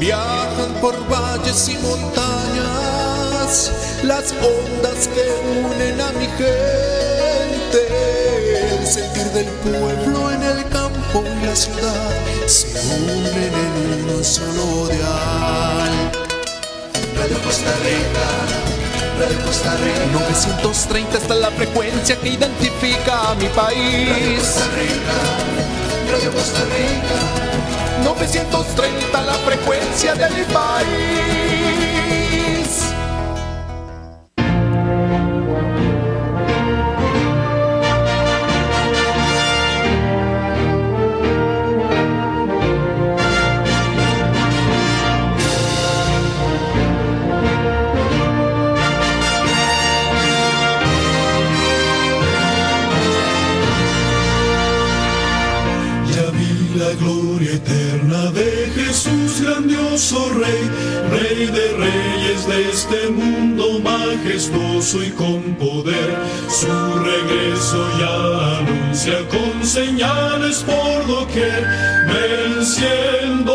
Viajan por valles y montañas las ondas que unen a mi gente. El sentir del pueblo en el campo y la ciudad se unen en un solo dial. Radio Costa Rica, Radio Costa Rica. 930 está la frecuencia que identifica a mi país. Radio Costa Rica, Radio Costa Rica. 930 la frecuencia de mi país. Gloria eterna de Jesús, grandioso Rey, Rey de reyes de este mundo majestuoso y con poder. Su regreso ya anuncia con señales por doquier, venciendo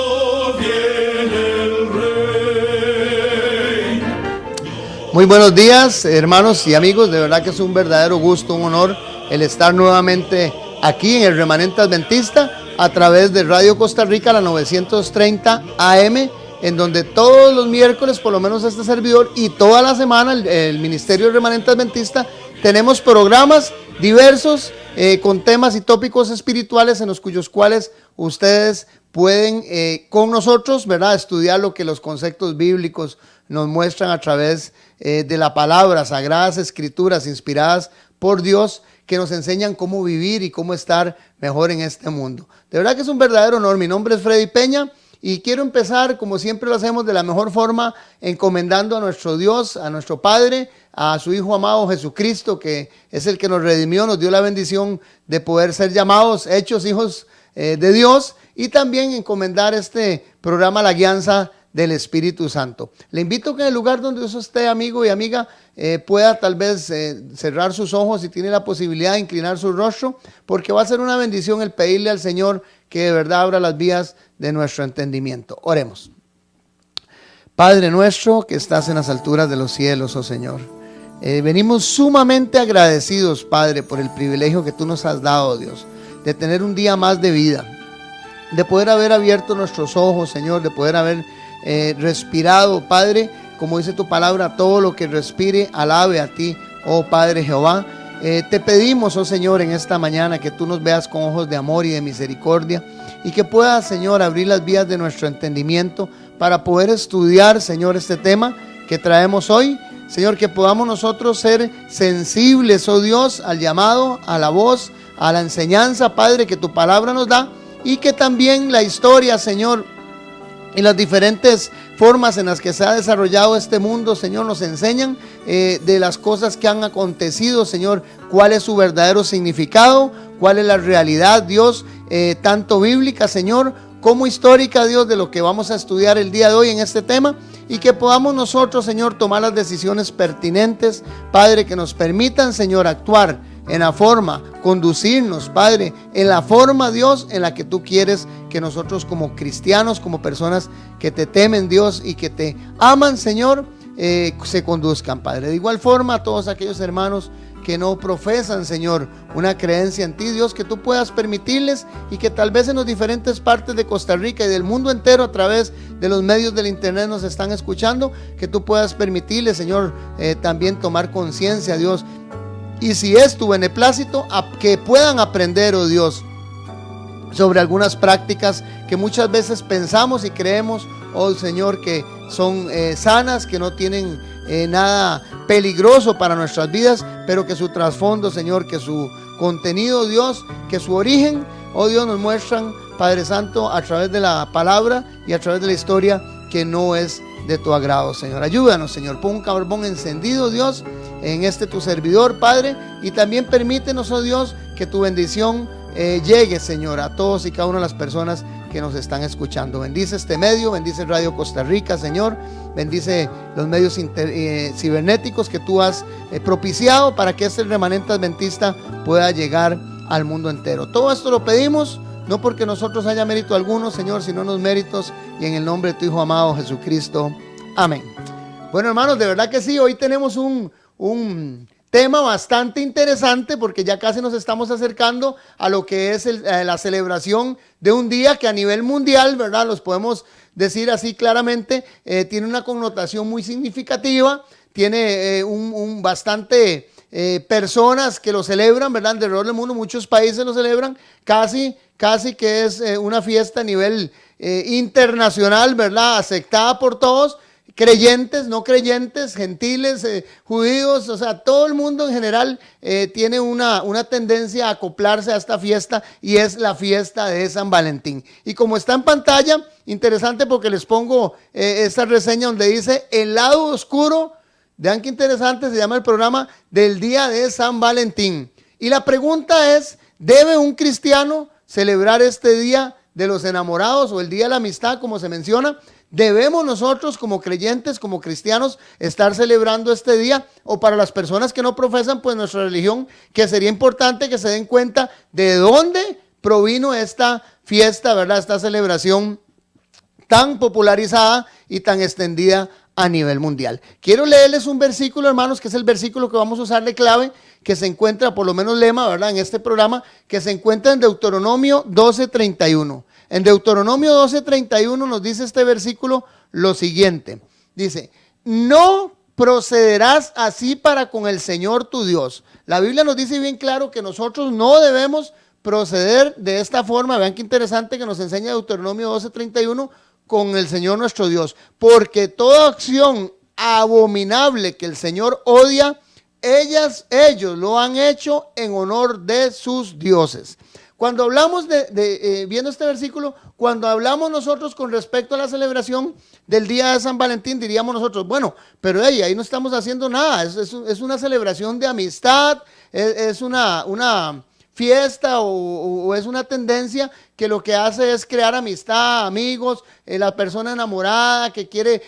viene el Rey. Muy buenos días, hermanos y amigos. De verdad que es un verdadero gusto, un honor el estar nuevamente aquí en el Remanente Adventista, a través de Radio Costa Rica, la 930 AM, en donde todos los miércoles, por lo menos este servidor, y toda la semana el Ministerio del Remanente Adventista, tenemos programas diversos con temas y tópicos espirituales en los cuyos cuales ustedes pueden con nosotros, ¿verdad?, estudiar lo que los conceptos bíblicos nos muestran a través de la palabra, sagradas escrituras inspiradas por Dios, que nos enseñan cómo vivir y cómo estar mejor en este mundo. De verdad que es un verdadero honor. Mi nombre es Freddy Peña y quiero empezar, como siempre lo hacemos, de la mejor forma, encomendando a nuestro Dios, a nuestro Padre, a su Hijo amado Jesucristo, que es el que nos redimió, nos dio la bendición de poder ser llamados, hechos hijos de Dios, y también encomendar este programa a la guianza del Espíritu Santo. Le invito que en el lugar donde usted esté, amigo y amiga, pueda tal vez cerrar sus ojos, si tiene la posibilidad de inclinar su rostro, porque va a ser una bendición el pedirle al Señor que de verdad abra las vías de nuestro entendimiento. Oremos. Padre nuestro que estás en las alturas de los cielos, oh Señor, venimos sumamente agradecidos, Padre, por el privilegio que tú nos has dado, Dios, de tener un día más de vida, de poder haber abierto nuestros ojos, Señor, de poder haber respirado, Padre, como dice tu palabra, todo lo que respire, alabe a ti, oh Padre Jehová. Te pedimos, oh Señor, en esta mañana que tú nos veas con ojos de amor y de misericordia y que puedas, Señor, abrir las vías de nuestro entendimiento para poder estudiar, Señor, este tema que traemos hoy. Señor, que podamos nosotros ser sensibles, oh Dios, al llamado, a la voz, a la enseñanza, Padre, que tu palabra nos da, y que también la historia, Señor, y las diferentes formas en las que se ha desarrollado este mundo, Señor, nos enseñan de las cosas que han acontecido, Señor, cuál es su verdadero significado, cuál es la realidad, Dios, tanto bíblica, Señor, como histórica, Dios, de lo que vamos a estudiar el día de hoy en este tema, y que podamos nosotros, Señor, tomar las decisiones pertinentes, Padre, que nos permitan, Señor, actuar en la forma, conducirnos, Padre, en la forma, Dios, en la que tú quieres que nosotros como cristianos, como personas que te temen, Dios, y que te aman, Señor, se conduzcan, Padre. De igual forma, a todos aquellos hermanos que no profesan, Señor, una creencia en ti, Dios, que tú puedas permitirles y que tal vez en las diferentes partes de Costa Rica y del mundo entero a través de los medios del internet nos están escuchando, que tú puedas permitirles, Señor, también tomar conciencia, Dios, y si es tu beneplácito, que puedan aprender, oh Dios, sobre algunas prácticas que muchas veces pensamos y creemos, oh Señor, que son sanas, que no tienen nada peligroso para nuestras vidas, pero que su trasfondo, Señor, que su contenido, Dios, que su origen, oh Dios, nos muestran, Padre Santo, a través de la palabra y a través de la historia, que no es de tu agrado, Señor. Ayúdanos, Señor, pon un carbón encendido, Dios, en tu servidor, Padre, y también permítenos, oh Dios, que tu bendición llegue, Señor, a todos y cada una de las personas que nos están escuchando. Bendice este medio, bendice Radio Costa Rica, Señor, bendice los medios cibernéticos que tú has propiciado para que este remanente adventista pueda llegar al mundo entero. Todo esto lo pedimos, no porque nosotros haya mérito alguno, Señor, sino los méritos y en el nombre de tu Hijo amado Jesucristo. Amén. Bueno, hermanos, de verdad que sí, hoy tenemos un tema bastante interesante porque ya casi nos estamos acercando a lo que es la celebración de un día que a nivel mundial, ¿verdad? Los podemos decir así claramente, tiene una connotación muy significativa, tiene bastante personas que lo celebran, ¿verdad? Alrededor del mundo, muchos países lo celebran, casi que es una fiesta a nivel internacional, ¿verdad? Aceptada por todos. Creyentes, no creyentes, gentiles, judíos, o sea, todo el mundo en general tiene una tendencia a acoplarse a esta fiesta y es la fiesta de San Valentín. Y como está en pantalla, interesante porque les pongo esta reseña donde dice el lado oscuro, vean qué interesante, se llama el programa del día de San Valentín. Y la pregunta es, ¿debe un cristiano celebrar este día de los enamorados o el día de la amistad como se menciona? ¿Debemos nosotros como creyentes, como cristianos, estar celebrando este día? O para las personas que no profesan pues nuestra religión, que sería importante que se den cuenta de dónde provino esta fiesta, ¿verdad? Esta celebración tan popularizada y tan extendida a nivel mundial. Quiero leerles un versículo, hermanos, que es el versículo que vamos a usar de clave, que se encuentra, por lo menos lema, ¿verdad? En este programa, que se encuentra en Deuteronomio 12:31. En Deuteronomio 12:31 nos dice este versículo lo siguiente. Dice, no procederás así para con el Señor tu Dios. La Biblia nos dice bien claro que nosotros no debemos proceder de esta forma. Vean qué interesante que nos enseña Deuteronomio 12:31 con el Señor nuestro Dios. Porque toda acción abominable que el Señor odia, ellos lo han hecho en honor de sus dioses. Cuando hablamos viendo este versículo, cuando hablamos nosotros con respecto a la celebración del día de San Valentín, diríamos nosotros, bueno, pero ahí no estamos haciendo nada, es una celebración de amistad, es una fiesta o es una tendencia que lo que hace es crear amistad, amigos, la persona enamorada que quiere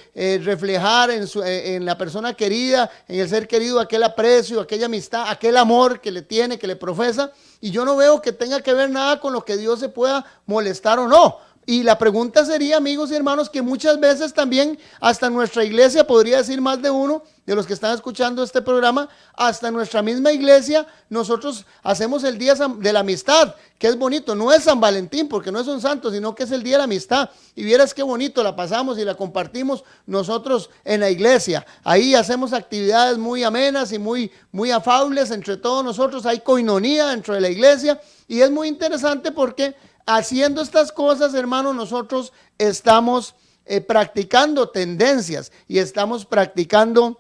reflejar en la persona querida, en el ser querido, aquel aprecio, aquella amistad, aquel amor que le tiene, que le profesa. Y yo no veo que tenga que ver nada con lo que Dios se pueda molestar o no. Y la pregunta sería, amigos y hermanos, que muchas veces también hasta nuestra iglesia, podría decir más de uno de los que están escuchando este programa, hasta nuestra misma iglesia, nosotros hacemos el día de la amistad, que es bonito, no es San Valentín, porque no es un santo, sino que es el día de la amistad. Y vieras qué bonito la pasamos y la compartimos nosotros en la iglesia. Ahí hacemos actividades muy amenas y muy afables entre todos nosotros, hay coinonía dentro de la iglesia y es muy interesante porque haciendo estas cosas, hermanos, nosotros estamos practicando tendencias y estamos practicando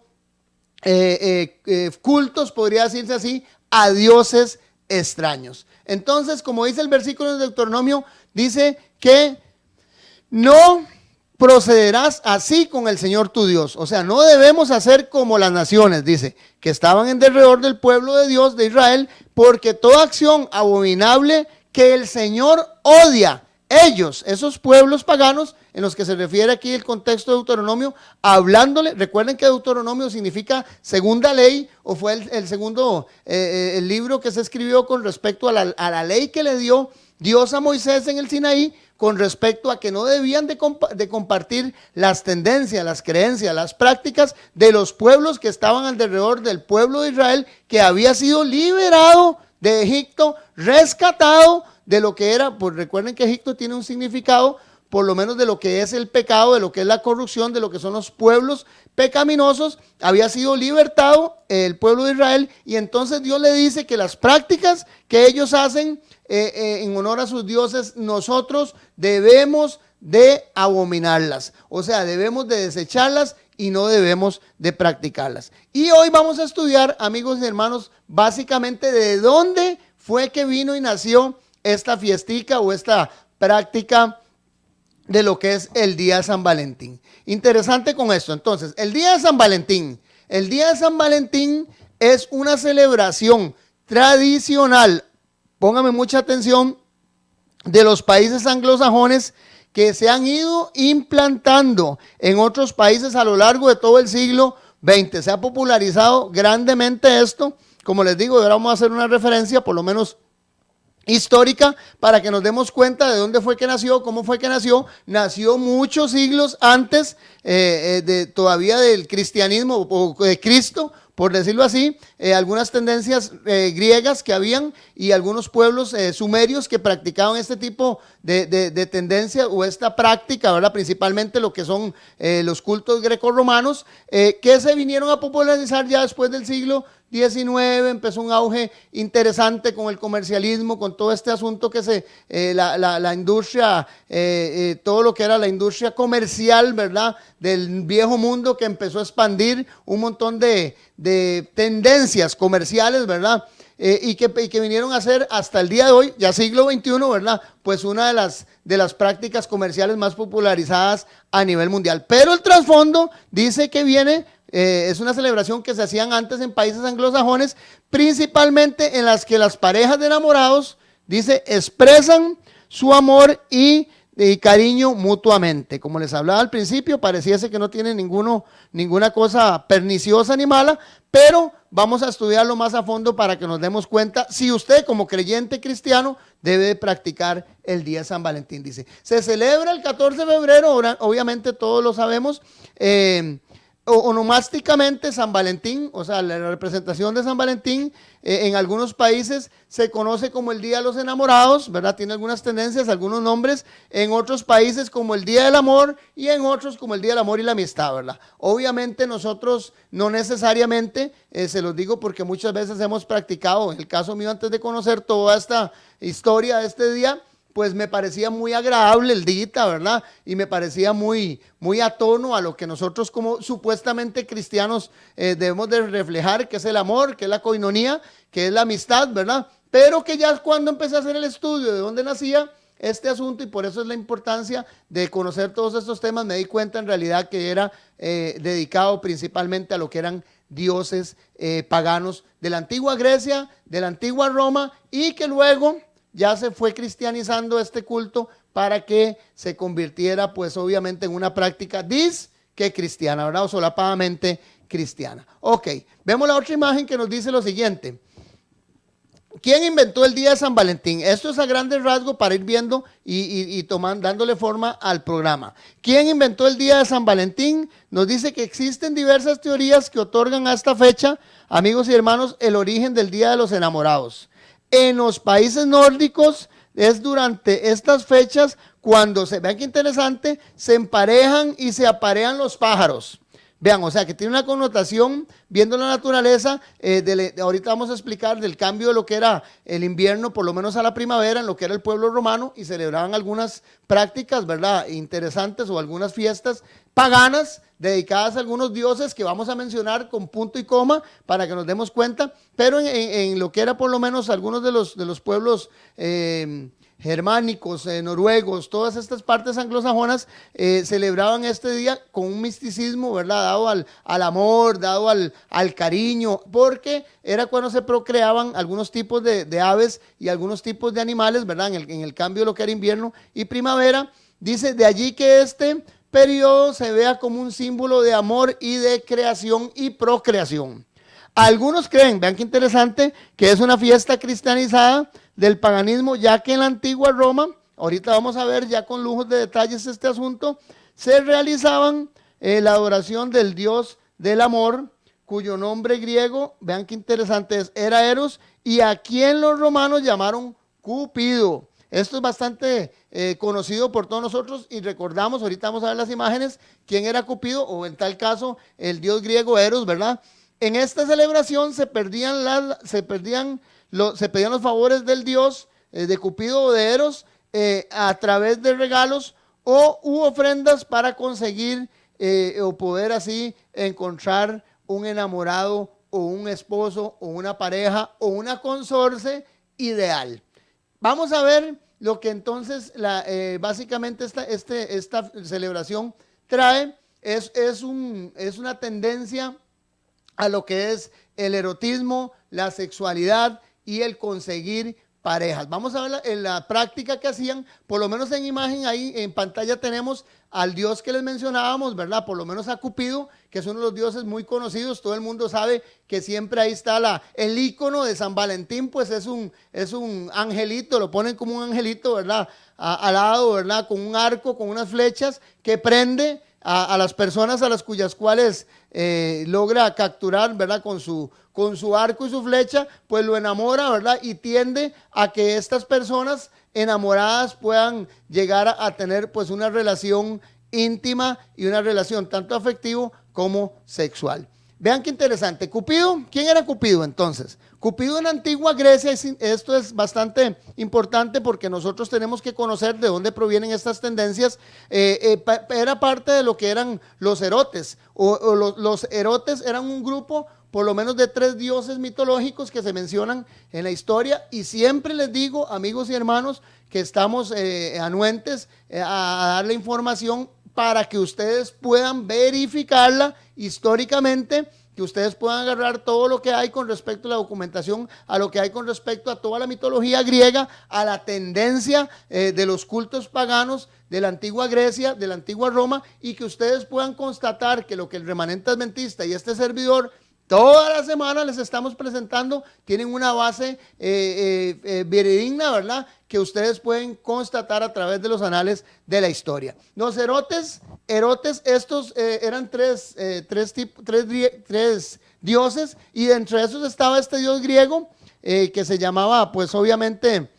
cultos, podría decirse así, a dioses extraños. Entonces, como dice el versículo de Deuteronomio, dice que no procederás así con el Señor tu Dios. O sea, no debemos hacer como las naciones, dice, que estaban en derredor del pueblo de Dios, de Israel, porque toda acción abominable que el Señor odia, esos pueblos paganos, en los que se refiere aquí el contexto de Deuteronomio, hablándole, recuerden que Deuteronomio significa segunda ley, o fue el segundo el libro que se escribió con respecto a la ley que le dio Dios a Moisés en el Sinaí, con respecto a que no debían de compartir las tendencias, las creencias, las prácticas de los pueblos que estaban alrededor del pueblo de Israel, que había sido liberado de Egipto, rescatado de lo que era, pues recuerden que Egipto tiene un significado, por lo menos de lo que es el pecado, de lo que es la corrupción, de lo que son los pueblos pecaminosos. Había sido libertado el pueblo de Israel y entonces Dios le dice que las prácticas que ellos hacen en honor a sus dioses, nosotros debemos de abominarlas, o sea, debemos de desecharlas y no debemos de practicarlas. Y hoy vamos a estudiar, amigos y hermanos, básicamente de dónde fue que vino y nació esta fiestica o esta práctica de lo que es el día de San Valentín. Interesante con esto. Entonces, el día de San Valentín es una celebración tradicional, póngame mucha atención, de los países anglosajones que se han ido implantando en otros países a lo largo de todo el siglo XX. Se ha popularizado grandemente esto. Como les digo, ahora vamos a hacer una referencia, por lo menos histórica para que nos demos cuenta de dónde fue que nació, cómo fue que nació. Nació muchos siglos antes todavía del cristianismo o de Cristo, por decirlo así, algunas tendencias griegas que habían y algunos pueblos sumerios que practicaban este tipo de tendencia o esta práctica, ¿verdad? Principalmente lo que son los cultos grecorromanos, que se vinieron a popularizar ya después del siglo XIX. Empezó un auge interesante con el comercialismo, con todo este asunto que la industria, todo lo que era la industria comercial, ¿verdad? Del viejo mundo, que empezó a expandir un montón de tendencias comerciales, ¿verdad? Y que vinieron a ser hasta el día de hoy, ya siglo XXI, ¿verdad? Pues una de las prácticas comerciales más popularizadas a nivel mundial. Pero el trasfondo dice que viene, es una celebración que se hacían antes en países anglosajones, principalmente en las que las parejas de enamorados, dice, expresan su amor y cariño mutuamente. Como les hablaba al principio, pareciese que no tiene ninguna cosa perniciosa ni mala, pero vamos a estudiarlo más a fondo para que nos demos cuenta si usted como creyente cristiano debe practicar el día de San Valentín. Dice, se celebra el 14 de febrero, obviamente todos lo sabemos, onomásticamente San Valentín, o sea, la representación de San Valentín en algunos países se conoce como el Día de los Enamorados, ¿verdad? Tiene algunas tendencias, algunos nombres, en otros países como el Día del Amor y en otros como el Día del Amor y la Amistad, ¿verdad? Obviamente nosotros no necesariamente, se los digo porque muchas veces hemos practicado, en el caso mío antes de conocer toda esta historia de este día, pues me parecía muy agradable el día, ¿verdad? Y me parecía muy a tono a lo que nosotros como supuestamente cristianos debemos de reflejar, que es el amor, que es la coinonía, que es la amistad, ¿verdad? Pero que ya cuando empecé a hacer el estudio de dónde nacía este asunto, y por eso es la importancia de conocer todos estos temas, me di cuenta en realidad que era dedicado principalmente a lo que eran dioses paganos de la antigua Grecia, de la antigua Roma, y que luego ya se fue cristianizando este culto para que se convirtiera, pues obviamente, en una práctica disque cristiana, ¿verdad? O solapadamente cristiana. Ok, vemos la otra imagen que nos dice lo siguiente. ¿Quién inventó el día de San Valentín? Esto es a grandes rasgos para ir viendo y dándole forma al programa. ¿Quién inventó el día de San Valentín? Nos dice que existen diversas teorías que otorgan a esta fecha, amigos y hermanos, el origen del Día de los Enamorados. En los países nórdicos es durante estas fechas cuando vean qué interesante, se emparejan y se aparean los pájaros. Vean, o sea que tiene una connotación, viendo la naturaleza, ahorita vamos a explicar del cambio de lo que era el invierno, por lo menos a la primavera, en lo que era el pueblo romano, y celebraban algunas prácticas, ¿verdad?, interesantes, o algunas fiestas paganas dedicadas a algunos dioses que vamos a mencionar con punto y coma para que nos demos cuenta, pero en lo que era por lo menos algunos de los pueblos germánicos, noruegos, todas estas partes anglosajonas celebraban este día con un misticismo, ¿verdad?, dado al amor, dado al cariño, porque era cuando se procreaban algunos tipos de aves y algunos tipos de animales, ¿verdad?, en el cambio de lo que era invierno y primavera. Dice, de allí que este periodo se vea como un símbolo de amor y de creación y procreación. Algunos creen, vean qué interesante, que es una fiesta cristianizada del paganismo, ya que en la antigua Roma, ahorita vamos a ver ya con lujos de detalles este asunto, se realizaban la adoración del dios del amor, cuyo nombre griego, vean qué interesante era Eros, y a quien los romanos llamaron Cupido. Esto es bastante conocido por todos nosotros y recordamos, ahorita vamos a ver las imágenes, quién era Cupido, o en tal caso el dios griego Eros, ¿verdad? En esta celebración se pedían los favores del dios de Cupido o de Eros a través de regalos u ofrendas para conseguir o poder así encontrar un enamorado o un esposo o una pareja o una consorte ideal. Vamos a ver lo que entonces básicamente esta celebración trae. Es una tendencia a lo que es el erotismo, la sexualidad y el conseguir parejas. Vamos a ver en la práctica que hacían, por lo menos en imagen ahí en pantalla tenemos al dios que les mencionábamos, ¿verdad? Por lo menos a Cupido, que es uno de los dioses muy conocidos. Todo el mundo sabe que siempre ahí está el ícono de San Valentín, pues es un angelito, lo ponen como un angelito, ¿verdad? Al lado, ¿verdad? Con un arco, con unas flechas que prende a las personas a las cuyas cuales logra capturar, ¿verdad? Con su arco y su flecha, pues lo enamora, ¿verdad? Y tiende a que estas personas enamoradas puedan llegar a tener pues una relación íntima y una relación tanto afectiva como sexual. Vean qué interesante. Cupido, ¿quién era Cupido entonces? Cupido en la antigua Grecia, esto es bastante importante porque nosotros tenemos que conocer de dónde provienen estas tendencias. Era parte de lo que eran los erotes, los erotes eran un grupo por lo menos de 3 dioses mitológicos que se mencionan en la historia, y siempre les digo, amigos y hermanos, que estamos anuentes a darle información para que ustedes puedan verificarla históricamente, que ustedes puedan agarrar todo lo que hay con respecto a la documentación, a lo que hay con respecto a toda la mitología griega, a la tendencia de los cultos paganos de la antigua Grecia, de la antigua Roma, y que ustedes puedan constatar que lo que el remanente adventista y este servidor toda la semana les estamos presentando, tienen una base veredigna, ¿verdad? Que ustedes pueden constatar a través de los anales de la historia. Los erotes estos eran tres dioses, y entre esos estaba este dios griego que se llamaba, pues obviamente,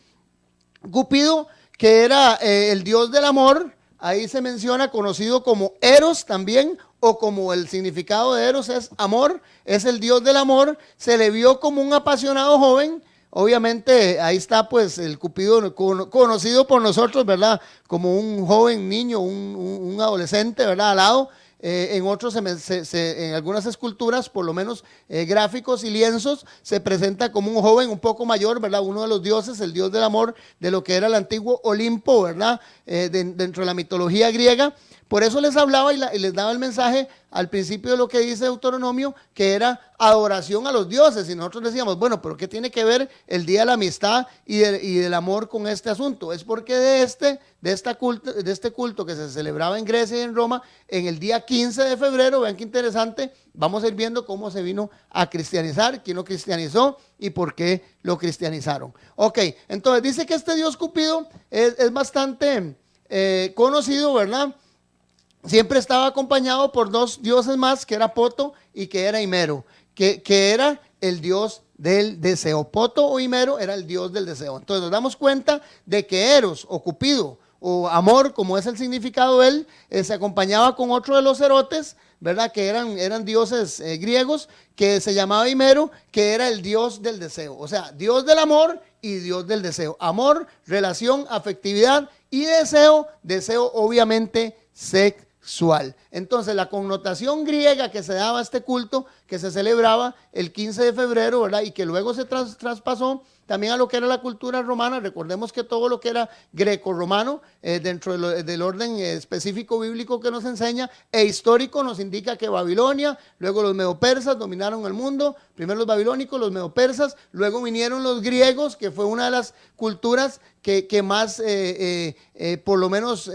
Cupido, que era el dios del amor. Ahí se menciona, conocido como Eros también, o como el significado de Eros es amor, es el dios del amor. Se le vio como un apasionado joven. Obviamente ahí está pues el Cupido conocido por nosotros, ¿verdad? Como un joven niño, un adolescente, ¿verdad? Al lado. En otros, en algunas esculturas, por lo menos gráficos y lienzos, se presenta como un joven un poco mayor, ¿verdad? Uno de los dioses, el dios del amor de lo que era el antiguo Olimpo, ¿verdad? Dentro de la mitología griega. Por eso les hablaba y les daba el mensaje al principio de lo que dice Deuteronomio, que era adoración a los dioses. Y nosotros decíamos, bueno, pero ¿qué tiene que ver el Día de la Amistad y del amor con este asunto? Es porque de este culto que se celebraba en Grecia y en Roma, en el día 15 de febrero, vean qué interesante, vamos a ir viendo cómo se vino a cristianizar, quién lo cristianizó y por qué lo cristianizaron. Ok, entonces dice que este dios Cupido es bastante conocido, ¿verdad? Siempre estaba acompañado por 2 dioses más, que era Poto y que era Himero, que era el dios del deseo. Poto o Himero era el dios del deseo. Entonces nos damos cuenta de que Eros o Cupido o amor, como es el significado de él, se acompañaba con otro de los erotes, ¿verdad? Que eran dioses griegos, que se llamaba Himero, que era el dios del deseo. O sea, dios del amor y dios del deseo. Amor, relación, afectividad, y deseo obviamente sexual. Entonces la connotación griega que se daba a este culto, que se celebraba el 15 de febrero, ¿verdad? Y que luego se traspasó también a lo que era la cultura romana. Recordemos que todo lo que era greco-romano, dentro del orden específico bíblico que nos enseña e histórico, nos indica que Babilonia, luego los medopersas dominaron el mundo, primero los babilónicos, los medopersas, luego vinieron los griegos, que fue una de las culturas que más, por lo menos,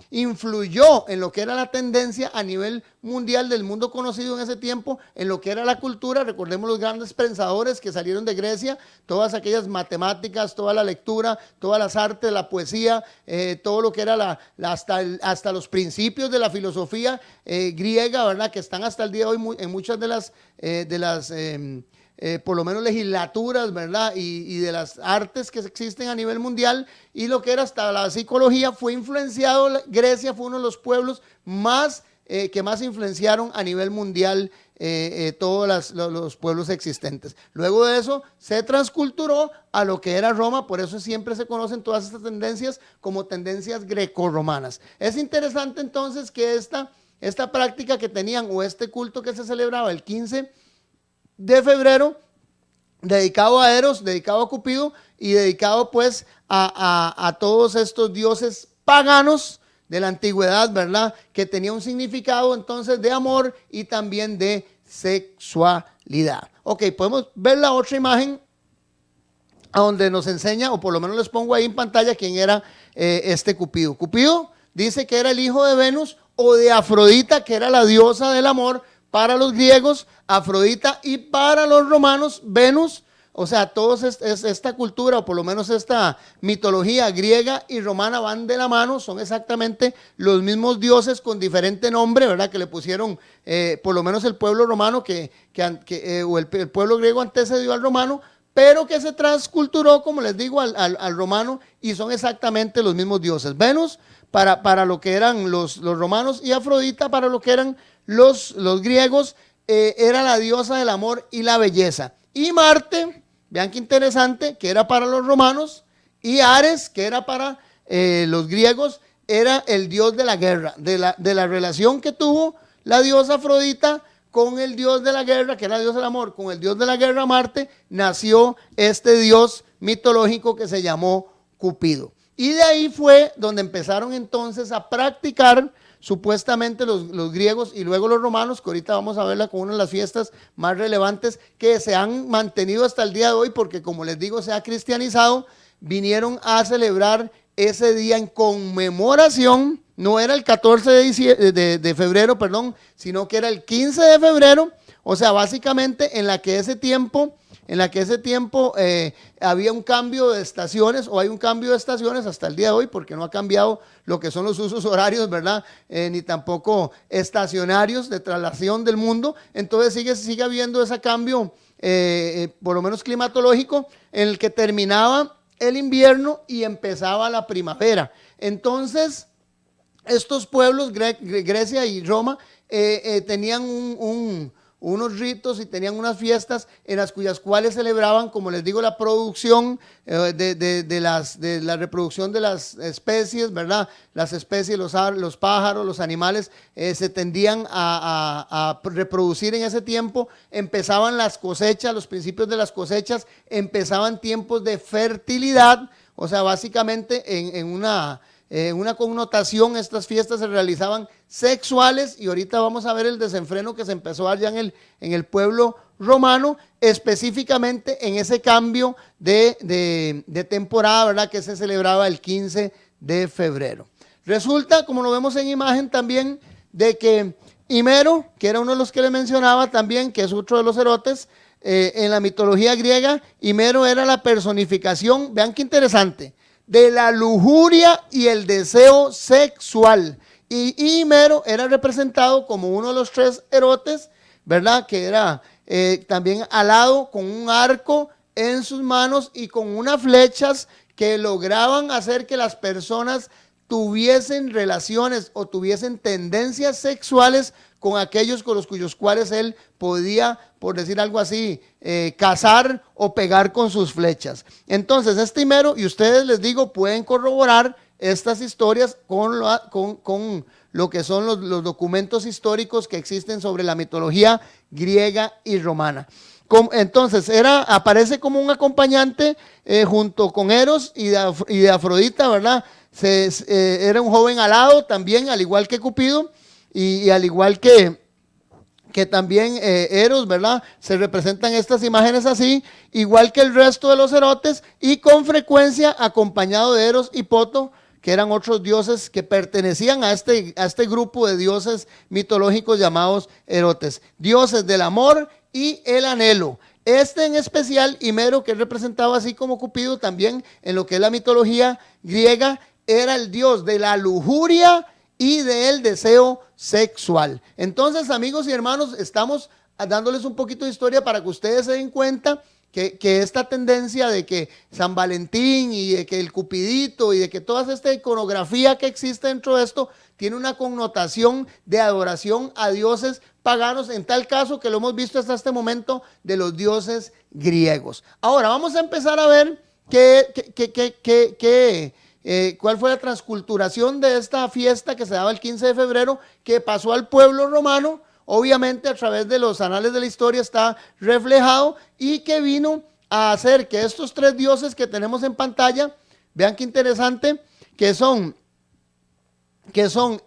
influyó en lo que era la tendencia a nivel mundial del mundo conocido en ese tiempo, en lo que era la cultura. Recordemos los grandes pensadores que salieron de Grecia, todas aquellas matemáticas, toda la lectura, todas las artes, la poesía, todo lo que era hasta los principios de la filosofía griega, ¿verdad? Que están hasta el día de hoy en muchas de las por lo menos legislaturas, ¿verdad? Y de las artes que existen a nivel mundial, y lo que era hasta la psicología fue influenciado. Grecia fue uno de los pueblos que más influenciaron a nivel mundial todos los pueblos existentes. Luego de eso se transculturó a lo que era Roma, por eso siempre se conocen todas estas tendencias como tendencias grecorromanas. Es interesante entonces que esta práctica que tenían, o este culto que se celebraba el 15 de febrero, dedicado a Eros, dedicado a Cupido y dedicado pues a todos estos dioses paganos de la antigüedad, ¿verdad? Que tenía un significado entonces de amor y también de sexualidad. Ok, podemos ver la otra imagen a donde nos enseña, o por lo menos les pongo ahí en pantalla, quién era este Cupido. Cupido dice que era el hijo de Venus o de Afrodita, que era la diosa del amor para los griegos, Afrodita, y para los romanos, Venus. O sea, todos esta cultura, o por lo menos esta mitología griega y romana van de la mano, son exactamente los mismos dioses con diferente nombre, ¿verdad? Que le pusieron, por lo menos el pueblo romano, o el pueblo griego antecedió al romano, pero que se transculturó, como les digo, al romano, y son exactamente los mismos dioses. Venus para lo que eran los romanos, y Afrodita para lo que eran los griegos, era la diosa del amor y la belleza. Y Marte, vean qué interesante, que era para los romanos, y Ares, que era para los griegos, era el dios de la guerra, de la relación que tuvo la diosa Afrodita con el dios de la guerra, que era el dios del amor, con el dios de la guerra Marte, nació este dios mitológico que se llamó Cupido. Y de ahí fue donde empezaron entonces a practicar supuestamente los griegos y luego los romanos, que ahorita vamos a verla con una de las fiestas más relevantes que se han mantenido hasta el día de hoy, porque como les digo, se ha cristianizado, vinieron a celebrar ese día en conmemoración. No era el 14 de febrero, perdón, sino que era el 15 de febrero, o sea, básicamente en la que ese tiempo había un cambio de estaciones, o hay un cambio de estaciones hasta el día de hoy, porque no ha cambiado lo que son los usos horarios, ¿verdad? Ni tampoco estacionarios de traslación del mundo. Entonces sigue habiendo ese cambio, por lo menos climatológico, en el que terminaba el invierno y empezaba la primavera. Entonces, estos pueblos, Grecia y Roma, tenían unos ritos y tenían unas fiestas en las cuales celebraban, como les digo, la producción de la reproducción de las especies, ¿verdad? Las especies, los pájaros, los animales se tendían a reproducir en ese tiempo. Empezaban las cosechas, los principios de las cosechas, empezaban tiempos de fertilidad. O sea, básicamente en una connotación, estas fiestas se realizaban sexuales, y ahorita vamos a ver el desenfreno que se empezó allá en el pueblo romano, específicamente en ese cambio de temporada, ¿verdad? Que se celebraba el 15 de febrero. Resulta, como lo vemos en imagen también, de que Himero, que era uno de los que le mencionaba también, que es otro de los erotes, en la mitología griega, Himero era la personificación, vean qué interesante, de la lujuria y el deseo sexual. Y Himero era representado como uno de los 3 erotes, ¿verdad? Que era también alado con un arco en sus manos y con unas flechas que lograban hacer que las personas tuviesen relaciones o tuviesen tendencias sexuales con aquellos con los cuyos cuales él podía, por decir algo así, cazar o pegar con sus flechas. Entonces, este Himero, y ustedes les digo, pueden corroborar estas historias con lo que son los documentos históricos que existen sobre la mitología griega y romana. Entonces, aparece como un acompañante junto con Eros y de Afrodita, ¿verdad? Era un joven alado también, al igual que Cupido, y al igual que también Eros, ¿verdad? Se representan estas imágenes así, igual que el resto de los erotes, y con frecuencia acompañado de Eros y Poto, que eran otros dioses que pertenecían a este grupo de dioses mitológicos llamados erotes, dioses del amor y el anhelo. En especial, Himero, que es representado así como Cupido también en lo que es la mitología griega, era el dios de la lujuria y del deseo sexual. Entonces, amigos y hermanos, estamos dándoles un poquito de historia para que ustedes se den cuenta que esta tendencia de que San Valentín y de que el Cupidito y de que toda esta iconografía que existe dentro de esto tiene una connotación de adoración a dioses paganos, en tal caso que lo hemos visto hasta este momento de los dioses griegos. Ahora vamos a empezar a ver cuál fue la transculturación de esta fiesta que se daba el 15 de febrero, que pasó al pueblo romano. Obviamente a través de los anales de la historia está reflejado, y que vino a hacer que estos 3 dioses que tenemos en pantalla, vean qué interesante, que son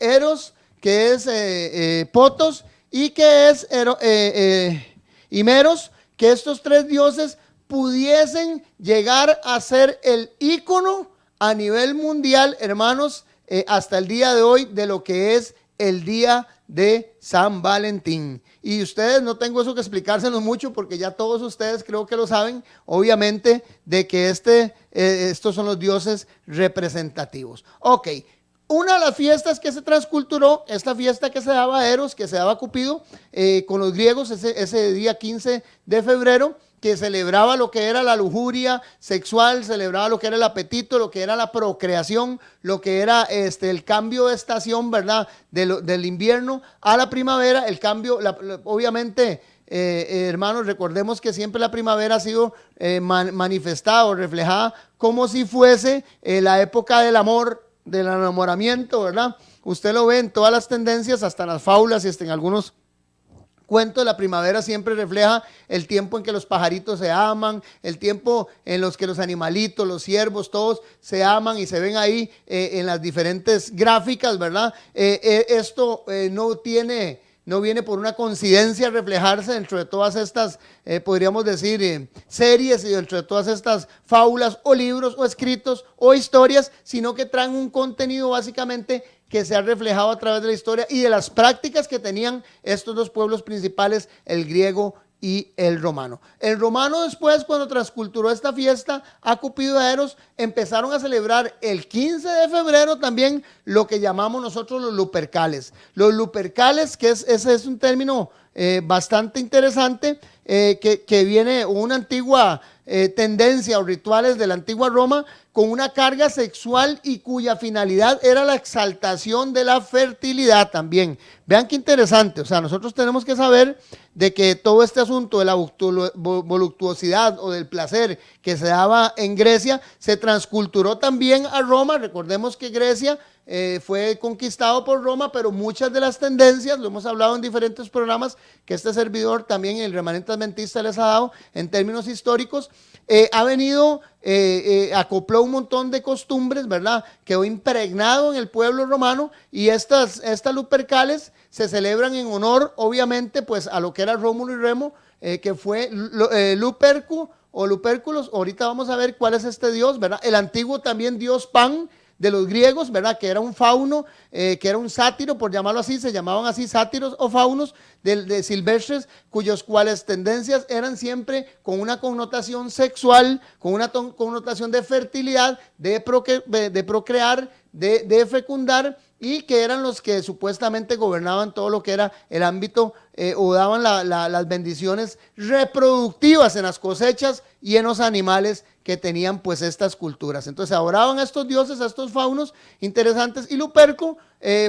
Eros, que es Potos, y que es Himeros, que estos 3 dioses pudiesen llegar a ser el ícono a nivel mundial, hermanos, hasta el día de hoy, de lo que es el día de San Valentín. Y ustedes, no tengo eso que explicárselos mucho porque ya todos ustedes creo que lo saben, obviamente, de que estos son los dioses representativos. Ok, una de las fiestas que se transculturó, esta fiesta que se daba a Eros, que se daba a Cupido, con los griegos, ese día 15 de febrero, que celebraba lo que era la lujuria sexual, celebraba lo que era el apetito, lo que era la procreación, lo que era el cambio de estación, ¿verdad? Del invierno a la primavera, el cambio, obviamente, hermanos, recordemos que siempre la primavera ha sido manifestada o reflejada como si fuese la época del amor, del enamoramiento, ¿verdad? Usted lo ve en todas las tendencias, hasta en las fábulas y hasta en algunos cuento de la primavera siempre refleja el tiempo en que los pajaritos se aman, el tiempo en los que los animalitos, los ciervos, todos se aman y se ven ahí en las diferentes gráficas, ¿verdad? Esto no viene por una coincidencia reflejarse dentro de todas estas, podríamos decir, series y dentro de todas estas fábulas o libros o escritos o historias, sino que traen un contenido básicamente que se ha reflejado a través de la historia y de las prácticas que tenían estos dos pueblos principales, el griego y el romano. El romano después, cuando transculturó esta fiesta a Cupido y a Eros, empezaron a celebrar el 15 de febrero también lo que llamamos nosotros los Lupercales. Los Lupercales, que ese es un término bastante interesante, que viene una antigua tendencia o rituales de la antigua Roma con una carga sexual y cuya finalidad era la exaltación de la fertilidad también. Vean qué interesante, o sea, nosotros tenemos que saber de que todo este asunto de la voluptuosidad o del placer que se daba en Grecia se transculturó también a Roma. Recordemos que Grecia fue conquistado por Roma, pero muchas de las tendencias, lo hemos hablado en diferentes programas que este servidor también, el remanente adventista, les ha dado en términos históricos, ha venido, acopló un montón de costumbres, ¿verdad? Quedó impregnado en el pueblo romano y estas Lupercales se celebran en honor, obviamente, pues a lo que era Rómulo y Remo, que fue Lupercu o Luperculos. Ahorita vamos a ver cuál es este dios, ¿verdad? El antiguo también dios Pan de los griegos, ¿verdad? Que era un fauno, que era un sátiro, por llamarlo así, se llamaban así sátiros o faunos de silvestres, cuyos cuales tendencias eran siempre con una connotación sexual, con una connotación de fertilidad, de procrear, de fecundar, y que eran los que supuestamente gobernaban todo lo que era el ámbito o daban las bendiciones reproductivas en las cosechas y en los animales que tenían pues estas culturas. Entonces adoraban a estos dioses, a estos faunos interesantes, y Luperco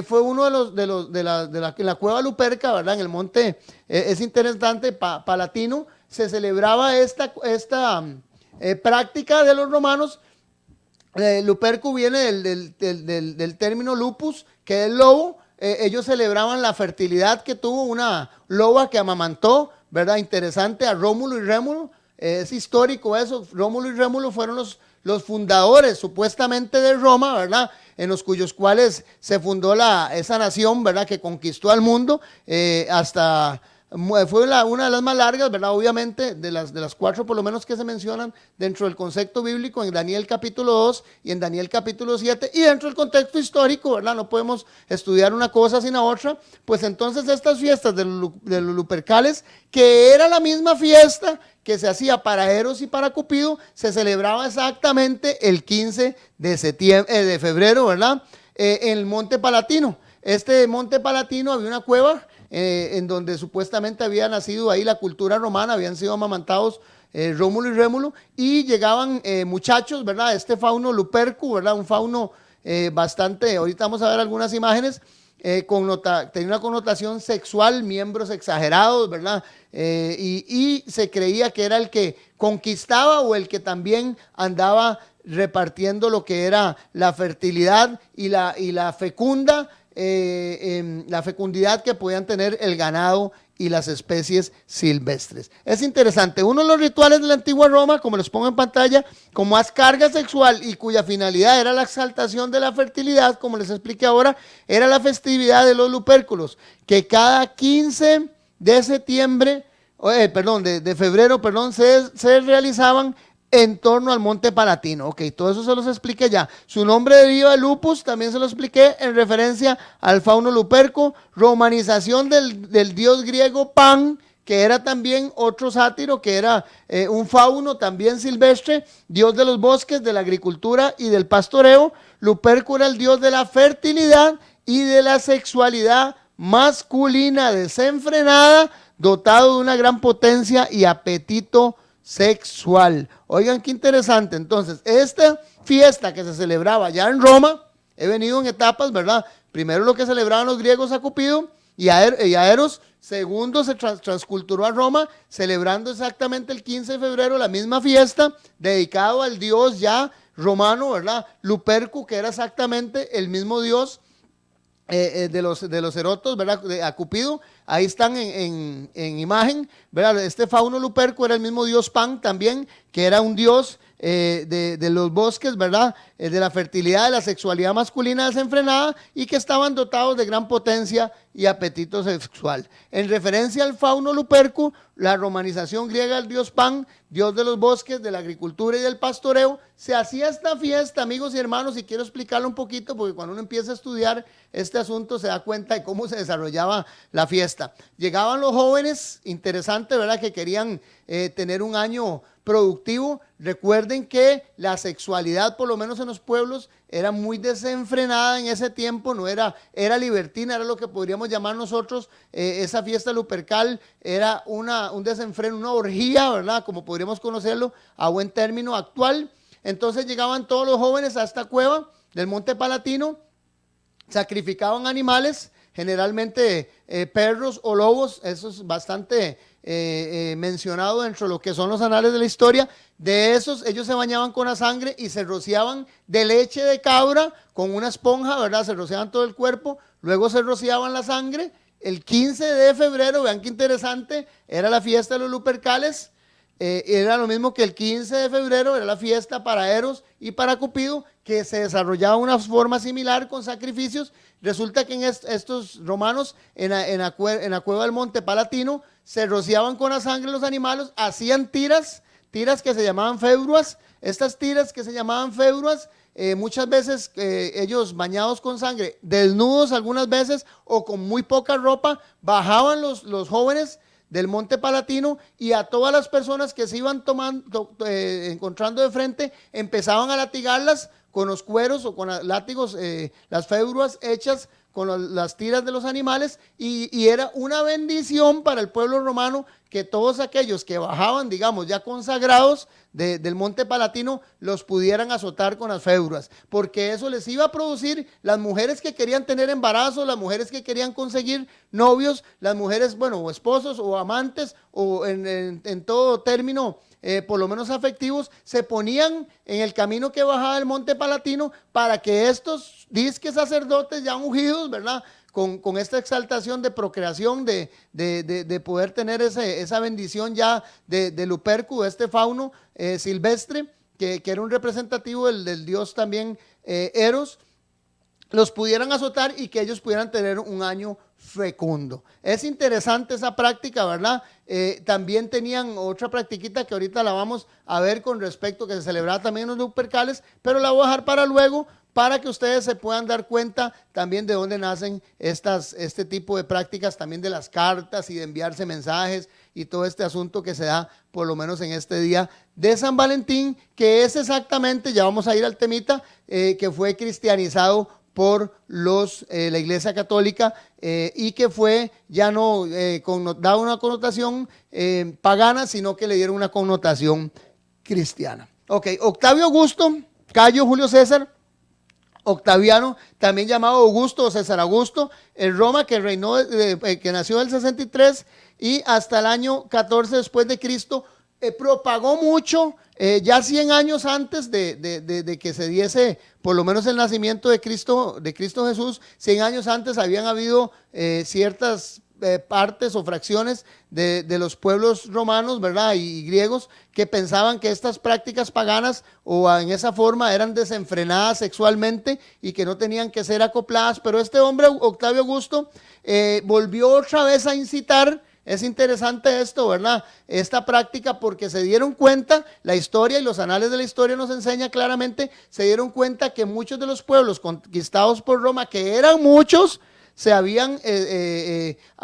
fue uno de la cueva Luperca, ¿verdad? En el monte, es interesante, palatino, se celebraba esta práctica de los romanos. Luperco viene del término lupus, que es lobo. Ellos celebraban la fertilidad que tuvo una loba que amamantó, ¿verdad? Interesante, a Rómulo y Rémulo. Es histórico eso. Rómulo y Rémulo fueron los fundadores supuestamente de Roma, ¿verdad? En los cuyos cuales se fundó esa nación, ¿verdad? Que conquistó al mundo fue una de las más largas, ¿verdad? Obviamente, de las cuatro por lo menos que se mencionan dentro del concepto bíblico en Daniel capítulo 2 y en Daniel capítulo 7, y dentro del contexto histórico, ¿verdad? No podemos estudiar una cosa sin la otra. Pues entonces estas fiestas de los Lupercales, que era la misma fiesta que se hacía para Eros y para Cupido, se celebraba exactamente el 15 de febrero, ¿verdad? En el Monte Palatino. Este Monte Palatino había una cueva en donde supuestamente había nacido ahí la cultura romana, habían sido amamantados Rómulo y Rémulo, y llegaban muchachos, ¿verdad? Este fauno Lupercu, ¿verdad? Un fauno bastante, ahorita vamos a ver algunas imágenes, tenía una connotación sexual, miembros exagerados, ¿verdad? Y se creía que era el que conquistaba o el que también andaba repartiendo lo que era la fertilidad y la fecundidad que podían tener el ganado y las especies silvestres. Es interesante, uno de los rituales de la antigua Roma, como les pongo en pantalla, con más carga sexual y cuya finalidad era la exaltación de la fertilidad, como les expliqué ahora, era la festividad de los Luperculos, que cada 15 de septiembre de febrero, se realizaban en torno al Monte Palatino. Ok, todo eso se los expliqué ya. Su nombre deriva de lupus, también se lo expliqué en referencia al fauno Luperco, romanización del dios griego Pan, que era también otro sátiro, que era un fauno también silvestre, dios de los bosques, de la agricultura y del pastoreo. Luperco era el dios de la fertilidad y de la sexualidad masculina desenfrenada, dotado de una gran potencia y apetito sexual. Oigan qué interesante. Entonces, esta fiesta que se celebraba ya en Roma, he venido en etapas, ¿verdad? Primero lo que celebraban los griegos a Cupido y a Eros. Segundo, se transculturó a Roma, celebrando exactamente el 15 de febrero la misma fiesta, dedicado al dios ya romano, ¿verdad? Luperco, que era exactamente el mismo dios de los erotos, ¿verdad? A Cupido. Ahí están en imagen, ¿verdad? Este fauno Luperco era el mismo dios Pan también, que era un dios de los bosques, ¿verdad? De la fertilidad, de la sexualidad masculina desenfrenada, y que estaban dotados de gran potencia y apetito sexual. En referencia al fauno Luperco, la romanización griega del dios Pan, dios de los bosques, de la agricultura y del pastoreo, se hacía esta fiesta, amigos y hermanos, y quiero explicarlo un poquito, porque cuando uno empieza a estudiar este asunto se da cuenta de cómo se desarrollaba la fiesta. Llegaban los jóvenes, interesante, ¿verdad?, que querían tener un año productivo. Recuerden que la sexualidad, por lo menos en los pueblos, era muy desenfrenada en ese tiempo, no era libertina, era lo que podríamos llamar nosotros, esa fiesta lupercal era un desenfreno, una orgía, ¿verdad?, como podríamos conocerlo a buen término actual. Entonces llegaban todos los jóvenes a esta cueva del Monte Palatino, sacrificaban animales, generalmente perros o lobos. Eso es bastante mencionado dentro de lo que son los anales de la historia. De esos, ellos se bañaban con la sangre y se rociaban de leche de cabra con una esponja, ¿verdad? Se rociaban todo el cuerpo, luego se rociaban la sangre. El 15 de febrero, vean qué interesante, era la fiesta de los Lupercales. Era lo mismo que el 15 de febrero, era la fiesta para Eros y para Cupido, que se desarrollaba una forma similar con sacrificios. Resulta que en estos romanos, en la cueva del Monte Palatino, se rociaban con la sangre los animales, hacían tiras que se llamaban februas. Estas tiras que se llamaban februas, muchas veces ellos bañados con sangre, desnudos algunas veces o con muy poca ropa, bajaban los jóvenes del Monte Palatino, y a todas las personas que se iban encontrando de frente, empezaban a latigarlas con los cueros o con látigos, las februas hechas con las tiras de los animales, y era una bendición para el pueblo romano que todos aquellos que bajaban, digamos, ya consagrados del Monte Palatino, los pudieran azotar con las februas, porque eso les iba a producir las mujeres que querían tener embarazo, las mujeres que querían conseguir novios, las mujeres, bueno, o esposos o amantes, o en todo término, por lo menos afectivos, se ponían en el camino que bajaba el Monte Palatino para que estos disques sacerdotes ya ungidos, ¿verdad?, con esta exaltación de procreación, de poder tener esa bendición ya de Luperco, de este fauno silvestre, que era un representativo del dios también Eros, los pudieran azotar y que ellos pudieran tener un año fecundo. Es interesante esa práctica, ¿verdad? También tenían otra practiquita que ahorita la vamos a ver con respecto, que se celebraba también en los Lupercales, pero la voy a dejar para luego, para que ustedes se puedan dar cuenta también de dónde nacen este tipo de prácticas, también de las cartas y de enviarse mensajes y todo este asunto que se da por lo menos en este día de San Valentín, que es exactamente, ya vamos a ir al temita, que fue cristianizado por la Iglesia Católica, y que fue ya no daba una connotación pagana, sino que le dieron una connotación cristiana. Ok, Octavio Augusto, Cayo Julio César, Octaviano, también llamado Augusto o César Augusto, en Roma, que reinó, que nació en el 63 y hasta el año 14 después de Cristo, propagó mucho, ya 100 años antes de que se diese por lo menos el nacimiento de Cristo Jesús. 100 años antes habían habido ciertas partes o fracciones de los pueblos romanos, ¿verdad?, y griegos, que pensaban que estas prácticas paganas o en esa forma eran desenfrenadas sexualmente y que no tenían que ser acopladas. Pero este hombre, Octavio Augusto, volvió otra vez a incitar Es interesante esto, ¿verdad? Esta práctica, porque se dieron cuenta, la historia y los anales de la historia nos enseña claramente, se dieron cuenta que muchos de los pueblos conquistados por Roma, que eran muchos, se habían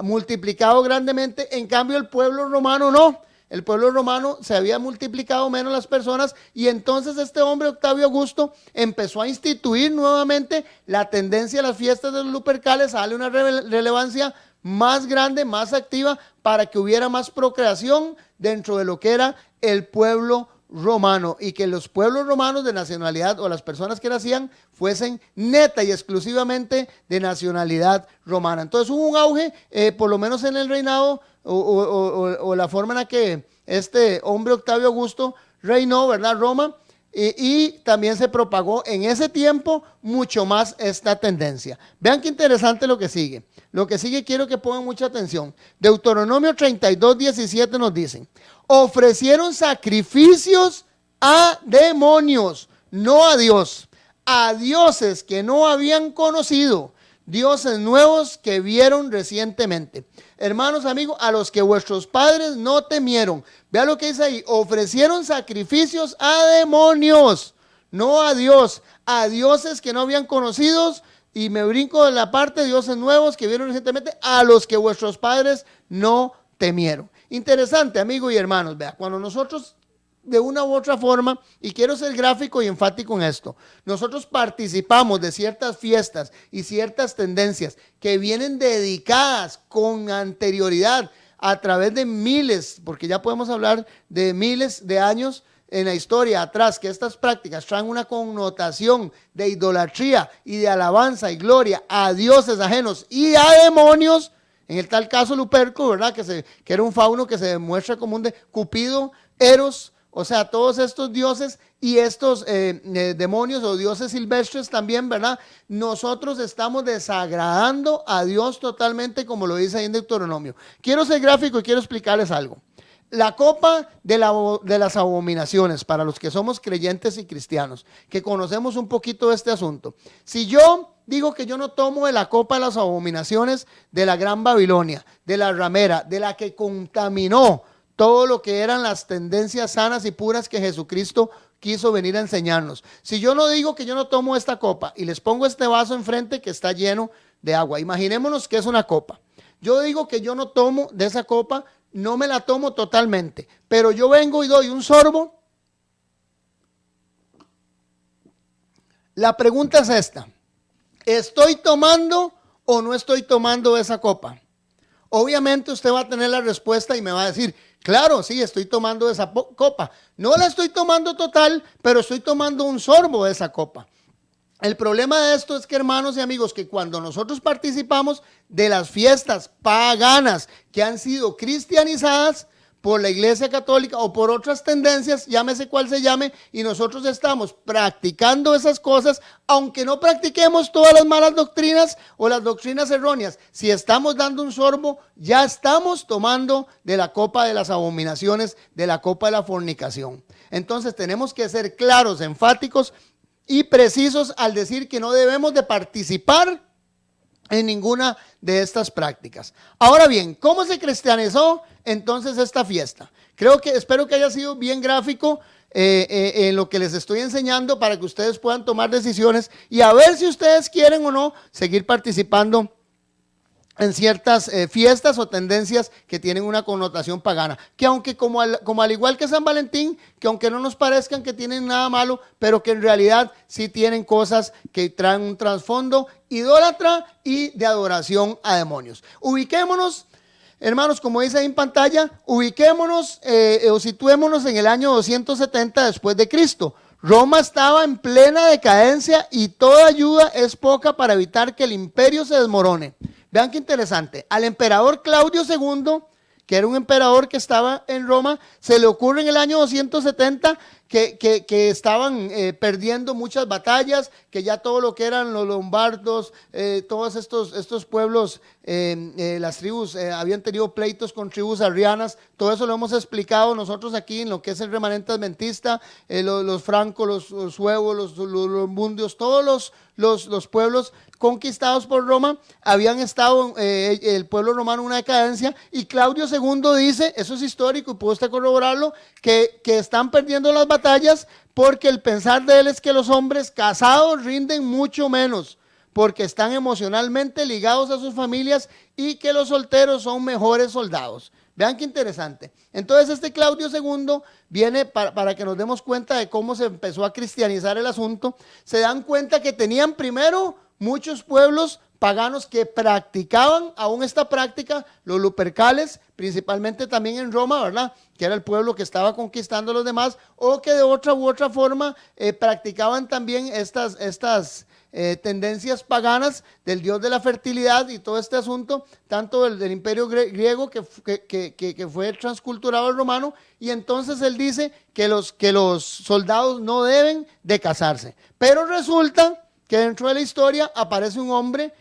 multiplicado grandemente. En cambio el pueblo romano no. El pueblo romano se había multiplicado menos las personas, y entonces este hombre Octavio Augusto empezó a instituir nuevamente la tendencia a las fiestas de los Lupercales, a darle una relevancia más grande, más activa, para que hubiera más procreación dentro de lo que era el pueblo romano, y que los pueblos romanos de nacionalidad, o las personas que nacían, fuesen neta y exclusivamente de nacionalidad romana. Entonces hubo un auge, por lo menos en el reinado o la forma en la que este hombre Octavio Augusto reinó, ¿verdad? Roma, y también se propagó en ese tiempo mucho más esta tendencia. Vean qué interesante lo que sigue. Lo que sigue quiero que pongan mucha atención. Deuteronomio 32:17 nos dicen: ofrecieron sacrificios a demonios, no a Dios, a dioses que no habían conocido, dioses nuevos que vieron recientemente. Hermanos, amigos, a los que vuestros padres no temieron. Vea lo que dice ahí: ofrecieron sacrificios a demonios, no a Dios, a dioses que no habían conocido. Y me brinco de la parte de dioses nuevos que vieron recientemente, a los que vuestros padres no temieron. Interesante, amigos y hermanos. Vea, cuando nosotros de una u otra forma, y quiero ser gráfico y enfático en esto, nosotros participamos de ciertas fiestas y ciertas tendencias que vienen dedicadas con anterioridad a través de miles, porque ya podemos hablar de miles de años en la historia atrás, que estas prácticas traen una connotación de idolatría y de alabanza y gloria a dioses ajenos y a demonios. En el tal caso Luperco, ¿verdad? Que era un fauno que se demuestra como un Cupido, Eros, o sea, todos estos dioses y estos demonios o dioses silvestres también, ¿verdad? Nosotros estamos desagradando a Dios totalmente, como lo dice ahí en Deuteronomio. Quiero ser gráfico y quiero explicarles algo. La copa de las abominaciones, para los que somos creyentes y cristianos, que conocemos un poquito de este asunto. Si yo digo que yo no tomo de la copa de las abominaciones de la Gran Babilonia, de la ramera, de la que contaminó todo lo que eran las tendencias sanas y puras que Jesucristo quiso venir a enseñarnos. Si yo no digo que yo no tomo esta copa y les pongo este vaso enfrente que está lleno de agua, imaginémonos que es una copa. Yo digo que yo no tomo de esa copa, no me la tomo totalmente, pero yo vengo y doy un sorbo. La pregunta es esta: ¿estoy tomando o no estoy tomando esa copa? Obviamente usted va a tener la respuesta y me va a decir: claro, sí, estoy tomando esa copa. No la estoy tomando total, pero estoy tomando un sorbo de esa copa. El problema de esto es que, hermanos y amigos, que cuando nosotros participamos de las fiestas paganas que han sido cristianizadas por la Iglesia Católica o por otras tendencias, llámese cual se llame, y nosotros estamos practicando esas cosas, aunque no practiquemos todas las malas doctrinas o las doctrinas erróneas, si estamos dando un sorbo, ya estamos tomando de la copa de las abominaciones, de la copa de la fornicación. Entonces tenemos que ser claros, enfáticos y precisos al decir que no debemos de participar en ninguna de estas prácticas. Ahora bien, ¿cómo se cristianizó entonces esta fiesta? Espero que haya sido bien gráfico en lo que les estoy enseñando, para que ustedes puedan tomar decisiones y a ver si ustedes quieren o no seguir participando en ciertas fiestas o tendencias que tienen una connotación pagana, que aunque como al igual que San Valentín, que aunque no nos parezcan que tienen nada malo, pero que en realidad sí tienen cosas que traen un trasfondo idólatra y de adoración a demonios. Ubiquémonos, hermanos, como dice ahí en pantalla, ubiquémonos o situémonos en el año 270 después de Cristo. Roma estaba en plena decadencia y toda ayuda es poca para evitar que el imperio se desmorone. Vean qué interesante. Al emperador Claudio II, que era un emperador que estaba en Roma, se le ocurre en el año 270 que estaban perdiendo muchas batallas, que ya todo lo que eran los lombardos, todos estos pueblos, las tribus, habían tenido pleitos con tribus arrianas. Todo eso lo hemos explicado nosotros aquí en lo que es el remanente adventista, los francos, los suevos, los mundios, todos los pueblos conquistados por Roma habían estado, el pueblo romano, en una decadencia, y Claudio II dice, eso es histórico y puede usted corroborarlo, que están perdiendo las batallas porque el pensar de él es que los hombres casados rinden mucho menos, porque están emocionalmente ligados a sus familias, y que los solteros son mejores soldados. Vean qué interesante. Entonces este Claudio II viene para que nos demos cuenta de cómo se empezó a cristianizar el asunto. Se dan cuenta que tenían primero muchos pueblos paganos que practicaban aún esta práctica, los lupercales, principalmente también en Roma, ¿verdad? Que era el pueblo que estaba conquistando a los demás, o que de otra u otra forma practicaban también estas tendencias paganas del dios de la fertilidad y todo este asunto, tanto del imperio griego que fue transculturado al romano. Y entonces él dice que los soldados no deben de casarse. Pero resulta que dentro de la historia aparece un hombre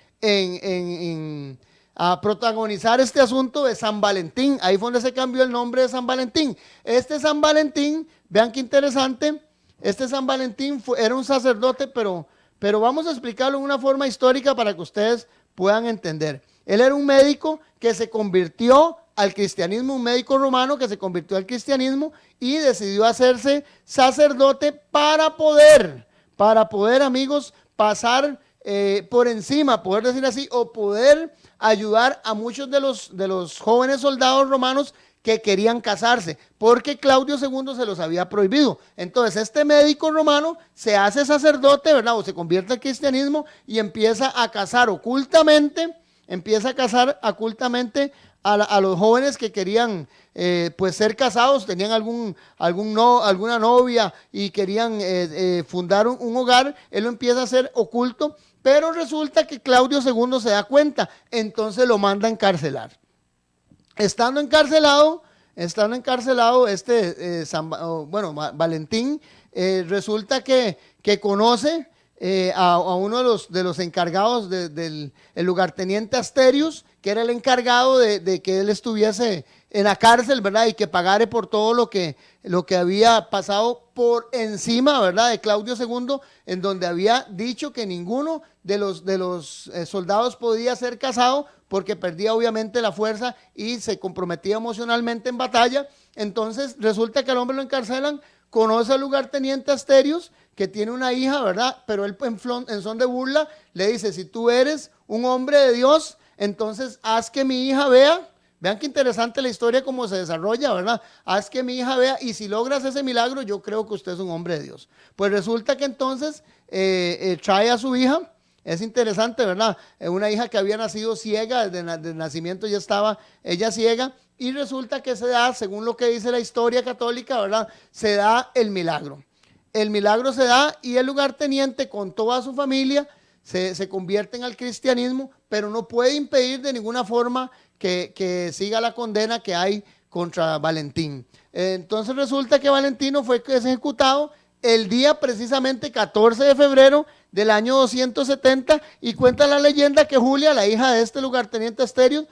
a protagonizar este asunto de San Valentín. Ahí fue donde se cambió el nombre de San Valentín. Este San Valentín, vean qué interesante, este San Valentín era un sacerdote, pero vamos a explicarlo de una forma histórica para que ustedes puedan entender. Él era un médico que se convirtió al cristianismo, un médico romano que se convirtió al cristianismo y decidió hacerse sacerdote para poder, amigos, pasar por encima, poder decir así, o poder ayudar a muchos de los jóvenes soldados romanos que querían casarse, porque Claudio II se los había prohibido. Entonces este médico romano se hace sacerdote, ¿verdad? O se convierte al cristianismo y empieza a casar ocultamente, a los jóvenes que querían pues ser casados, tenían alguna novia y querían fundar un hogar. Él lo empieza a hacer oculto, pero resulta que Claudio II se da cuenta, entonces lo manda a encarcelar. Estando encarcelado Valentín, resulta que conoce a uno de los encargados del lugarteniente Asterius, que era el encargado de que él estuviese en la cárcel, ¿verdad? Y que pagare por todo lo que había pasado por encima, ¿verdad? De Claudio II, en donde había dicho que ninguno de los soldados podía ser casado, porque perdía obviamente la fuerza y se comprometía emocionalmente en batalla. Entonces resulta que al hombre lo encarcelan, conoce al lugarteniente Asterius, que tiene una hija, ¿verdad? Pero él en son de burla le dice, si tú eres un hombre de Dios, entonces haz que mi hija vea. Vean qué interesante la historia cómo se desarrolla, ¿verdad? Haz que mi hija vea, y si logras ese milagro, yo creo que usted es un hombre de Dios. Pues resulta que entonces trae a su hija. Es interesante, ¿verdad? Una hija que había nacido ciega, desde nacimiento ya estaba ella ciega, y resulta que se da, según lo que dice la historia católica, ¿verdad? Se da el milagro. El milagro se da y el lugarteniente con toda su familia se convierten al cristianismo, pero no puede impedir de ninguna forma que siga la condena que hay contra Valentín. Entonces resulta que Valentino fue ejecutado el día precisamente 14 de febrero del año 270, y cuenta la leyenda que Julia, la hija de este lugarteniente Asterius,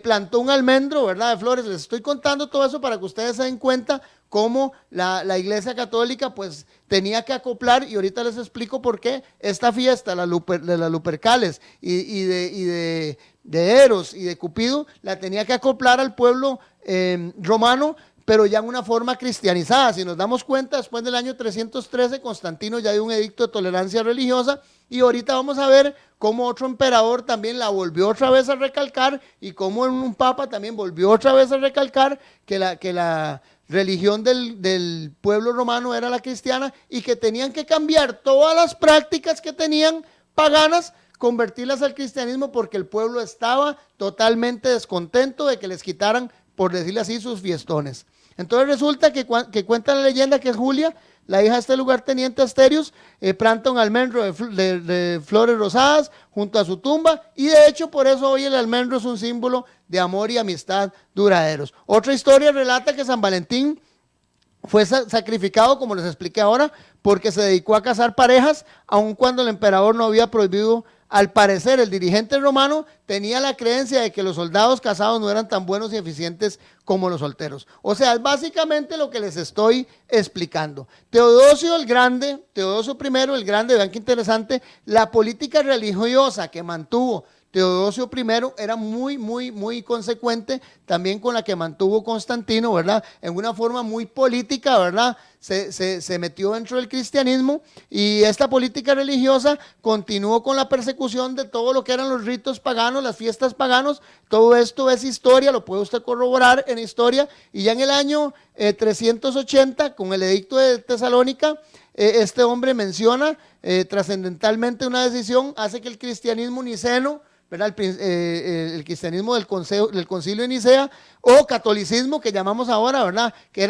plantó un almendro, ¿verdad?, de flores. Les estoy contando todo eso para que ustedes se den cuenta cómo la Iglesia Católica pues tenía que acoplar, y ahorita les explico por qué esta fiesta de las Lupercales y de Eros y de Cupido la tenía que acoplar al pueblo romano, pero ya en una forma cristianizada. Si nos damos cuenta, después del año 313, Constantino ya dio un edicto de tolerancia religiosa, y ahorita vamos a ver cómo otro emperador también la volvió otra vez a recalcar, y cómo un papa también volvió otra vez a recalcar que la religión del pueblo romano era la cristiana, y que tenían que cambiar todas las prácticas que tenían paganas, convertirlas al cristianismo, porque el pueblo estaba totalmente descontento de que les quitaran, por decirle así, sus fiestones. Entonces resulta que cuenta la leyenda que Julia, la hija de este lugarteniente Asterius, planta un almendro de flores rosadas junto a su tumba, y de hecho por eso hoy el almendro es un símbolo de amor y amistad duraderos. Otra historia relata que San Valentín fue sacrificado, como les expliqué ahora, porque se dedicó a cazar parejas, aun cuando el emperador no había prohibido. Al parecer, el dirigente romano tenía la creencia de que los soldados casados no eran tan buenos y eficientes como los solteros. O sea, es básicamente lo que les estoy explicando. Teodosio el Grande, Teodosio I el Grande, vean qué interesante, la política religiosa que mantuvo Teodosio I era muy consecuente también con la que mantuvo Constantino, ¿verdad? En una forma muy política, ¿verdad? Se metió dentro del cristianismo, y esta política religiosa continuó con la persecución de todo lo que eran los ritos paganos, las fiestas paganos. Todo esto es historia, lo puede usted corroborar en historia, y ya en el año 380, con el edicto de Tesalónica, este hombre menciona trascendentalmente una decisión, hace que el cristianismo niceno, ¿verdad? El cristianismo del concilio de Nicea, o catolicismo que llamamos ahora, ¿verdad? Que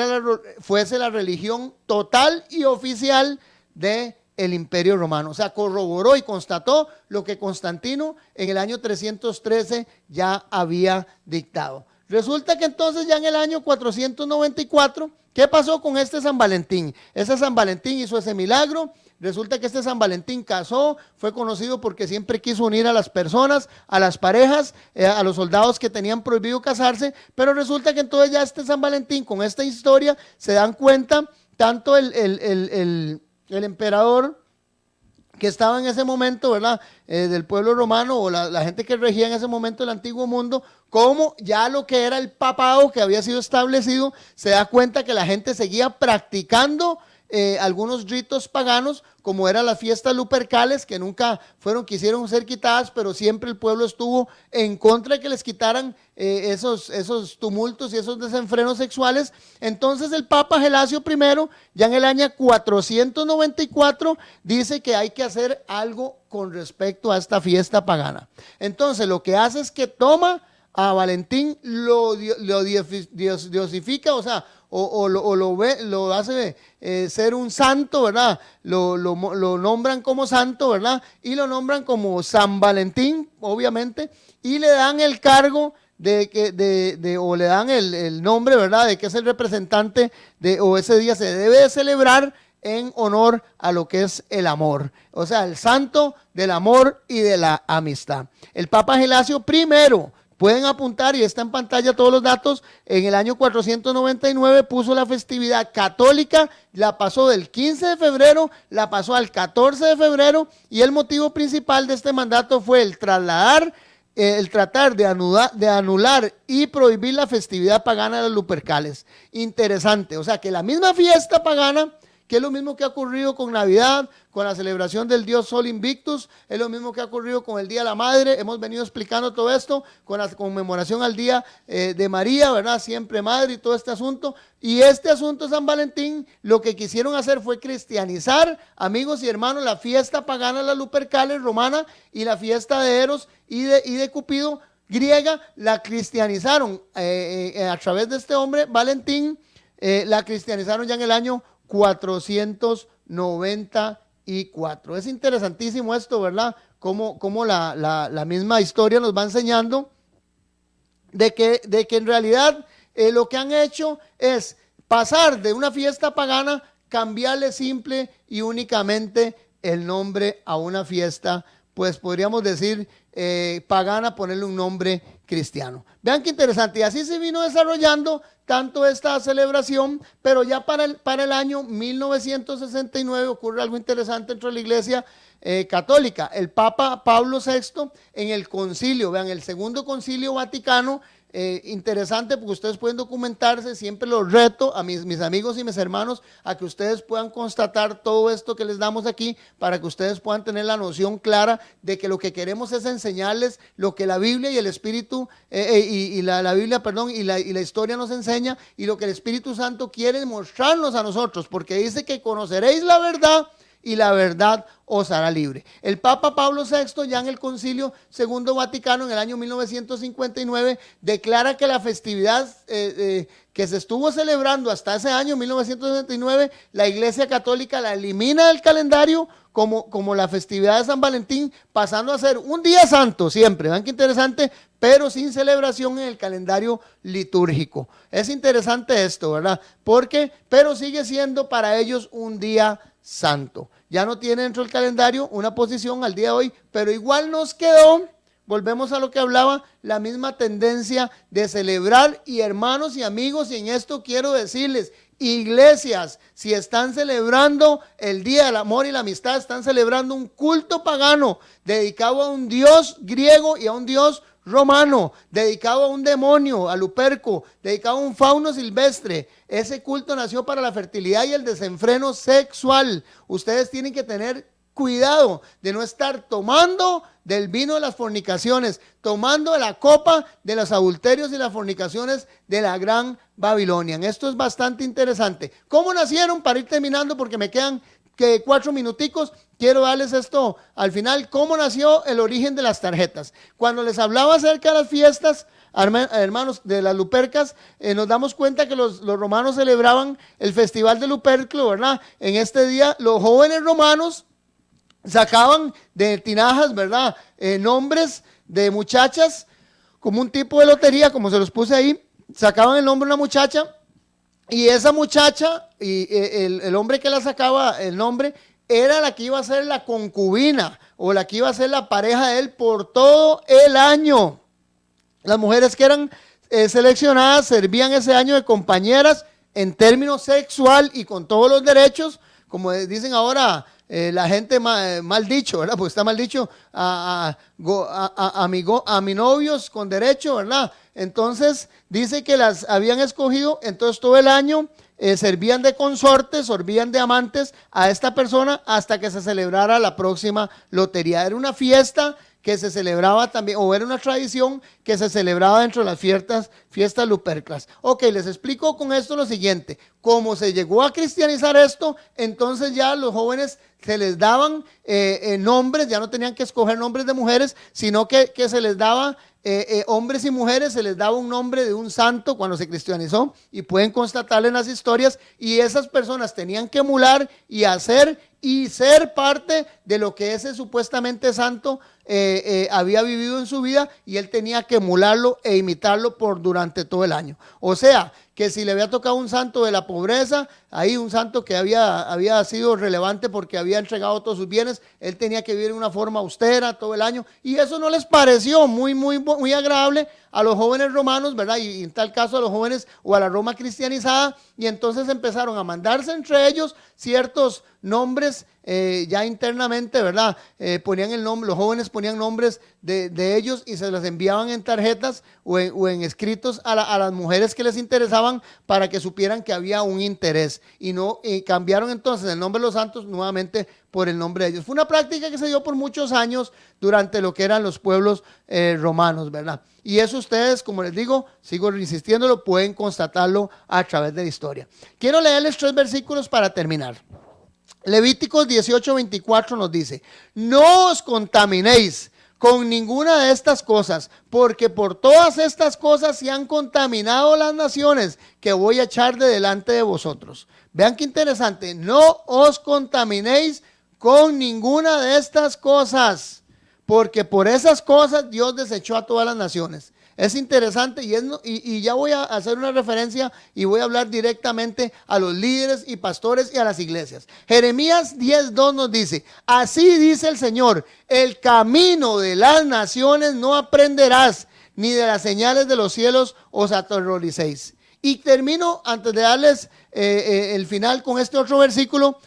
fuese la religión total y oficial del Imperio Romano. O sea, corroboró y constató lo que Constantino en el año 313 ya había dictado. Resulta que entonces ya en el año 494, ¿qué pasó con este San Valentín? Ese San Valentín hizo ese milagro. Resulta que este San Valentín casó, fue conocido porque siempre quiso unir a las personas, a las parejas, a los soldados que tenían prohibido casarse, pero resulta que entonces ya este San Valentín, con esta historia, se dan cuenta, tanto el emperador que estaba en ese momento, ¿verdad? Del pueblo romano, o la gente que regía en ese momento el antiguo mundo, como ya lo que era el papado que había sido establecido, se da cuenta que la gente seguía practicando algunos ritos paganos, como eran las fiestas lupercales, que nunca quisieron ser quitadas, pero siempre el pueblo estuvo en contra de que les quitaran esos tumultos y esos desenfrenos sexuales. Entonces el Papa Gelasio I, ya en el año 494, dice que hay que hacer algo con respecto a esta fiesta pagana. Entonces lo que hace es que toma a Valentín, lo diosifica, o sea, lo hace ser un santo, ¿verdad? Lo nombran como santo, ¿verdad? Y lo nombran como San Valentín, obviamente, y le dan el cargo o le dan el nombre, ¿verdad? De que es el representante o ese día se debe de celebrar en honor a lo que es el amor, o sea, el santo del amor y de la amistad. El Papa Gelasio I, pueden apuntar, y está en pantalla todos los datos, en el año 499 puso la festividad católica, la pasó del 15 de febrero, la pasó al 14 de febrero, y el motivo principal de este mandato fue el tratar de anular y prohibir la festividad pagana de los Lupercales. Interesante, o sea que la misma fiesta pagana, que es lo mismo que ha ocurrido con Navidad, con la celebración del Dios Sol Invictus, es lo mismo que ha ocurrido con el Día de la Madre. Hemos venido explicando todo esto con la conmemoración al Día de María, ¿verdad? Siempre Madre y todo este asunto. Y este asunto de San Valentín, lo que quisieron hacer fue cristianizar, amigos y hermanos, la fiesta pagana de las Lupercales romana y la fiesta de Eros y de Cupido griega, la cristianizaron a través de este hombre, Valentín, la cristianizaron ya en el año 494. Es interesantísimo esto, ¿verdad? Como la misma historia nos va enseñando de que en realidad lo que han hecho es pasar de una fiesta pagana, cambiarle simple y únicamente el nombre a una fiesta, pues podríamos decir pagana, ponerle un nombre cristiano. Vean qué interesante, y así se vino desarrollando tanto esta celebración, pero ya para el año 1969 ocurre algo interesante dentro de la Iglesia católica. El Papa Pablo VI, en el concilio, vean, el segundo concilio vaticano, interesante porque ustedes pueden documentarse, siempre los reto a mis amigos y mis hermanos a que ustedes puedan constatar todo esto que les damos aquí, para que ustedes puedan tener la noción clara de que lo que queremos es enseñarles lo que la Biblia y el Espíritu la Biblia, perdón, y la historia nos enseña, y lo que el Espíritu Santo quiere mostrarnos a nosotros, porque dice que conoceréis la verdad y la verdad os hará libre. El Papa Pablo VI, ya en el Concilio Segundo Vaticano, en el año 1959, declara que la festividad que se estuvo celebrando hasta ese año, 1969, la Iglesia Católica la elimina del calendario como la festividad de San Valentín, pasando a ser un día santo siempre. Vean qué interesante, pero sin celebración en el calendario litúrgico. Es interesante esto, ¿verdad? Pero sigue siendo para ellos un día santo. Ya no tiene dentro del calendario una posición al día de hoy, pero igual nos quedó, volvemos a lo que hablaba, la misma tendencia de celebrar. Y hermanos y amigos, y en esto quiero decirles, iglesias, si están celebrando el Día del Amor y la Amistad, están celebrando un culto pagano dedicado a un dios griego y a un dios romano, dedicado a un demonio, a Luperco, dedicado a un fauno silvestre. Ese culto nació para la fertilidad y el desenfreno sexual. Ustedes tienen que tener cuidado de no estar tomando del vino de las fornicaciones, tomando de la copa de los adulterios y las fornicaciones de la gran Babilonia. Esto es bastante interesante. ¿Cómo nacieron? Para ir terminando, porque me quedan 4 minuticos, quiero darles esto al final. ¿Cómo nació el origen de las tarjetas? Cuando les hablaba acerca de las fiestas, hermanos, de las Lupercas, nos damos cuenta que los romanos celebraban el festival de Luperco, ¿verdad? En este día los jóvenes romanos sacaban de tinajas, ¿verdad? Nombres de muchachas, como un tipo de lotería, como se los puse ahí. Sacaban el nombre de una muchacha, y esa muchacha, y el hombre que la sacaba el nombre, era la que iba a ser la concubina, o la que iba a ser la pareja de él por todo el año. Las mujeres que eran seleccionadas servían ese año de compañeras en términos sexual y con todos los derechos, como dicen ahora la gente mal dicho, ¿verdad? Pues está mal dicho, a mi novios con derecho, ¿verdad? Entonces dice que las habían escogido, entonces todo el año servían de consortes, servían de amantes a esta persona hasta que se celebrara la próxima lotería. Era una fiesta que se celebraba también, o era una tradición que se celebraba dentro de las fiestas lupercas. Ok, les explico con esto lo siguiente. Como se llegó a cristianizar esto, entonces ya los jóvenes se les daban nombres, ya no tenían que escoger nombres de mujeres, sino que se les daba hombres y mujeres, se les daba un nombre de un santo cuando se cristianizó, y pueden constatarlo en las historias, y esas personas tenían que emular y hacer y ser parte de lo que ese supuestamente santo había vivido en su vida, y él tenía que emularlo e imitarlo durante todo el año. O sea, que si le había tocado un santo de la pobreza, ahí un santo que había sido relevante porque había entregado todos sus bienes, él tenía que vivir de una forma austera todo el año, y eso no les pareció muy agradable a los jóvenes romanos, ¿verdad? Y en tal caso a los jóvenes o a la Roma cristianizada, y entonces empezaron a mandarse entre ellos ciertos nombres ya internamente, ¿verdad? Ponían el nombre, los jóvenes ponían nombres de ellos y se los enviaban en tarjetas o en escritos a las mujeres que les interesaban, para que supieran que había un interés, y cambiaron entonces el nombre de los santos nuevamente por el nombre de ellos. Fue una práctica que se dio por muchos años durante lo que eran los pueblos romanos, ¿verdad? Y eso ustedes, como les digo, sigo insistiéndolo, pueden constatarlo a través de la historia. Quiero leerles 3 versículos para terminar. Levíticos 18:24 nos dice: no os contaminéis con ninguna de estas cosas, porque por todas estas cosas se han contaminado las naciones que voy a echar de delante de vosotros. Vean qué interesante: no os contaminéis con ninguna de estas cosas, porque por esas cosas Dios desechó a todas las naciones. Es interesante, y ya voy a hacer una referencia y voy a hablar directamente a los líderes y pastores y a las iglesias. Jeremías 10:2 nos dice: así dice el Señor, el camino de las naciones no aprenderás, ni de las señales de los cielos os aterroricéis. Y termino, antes de darles el final, con este otro versículo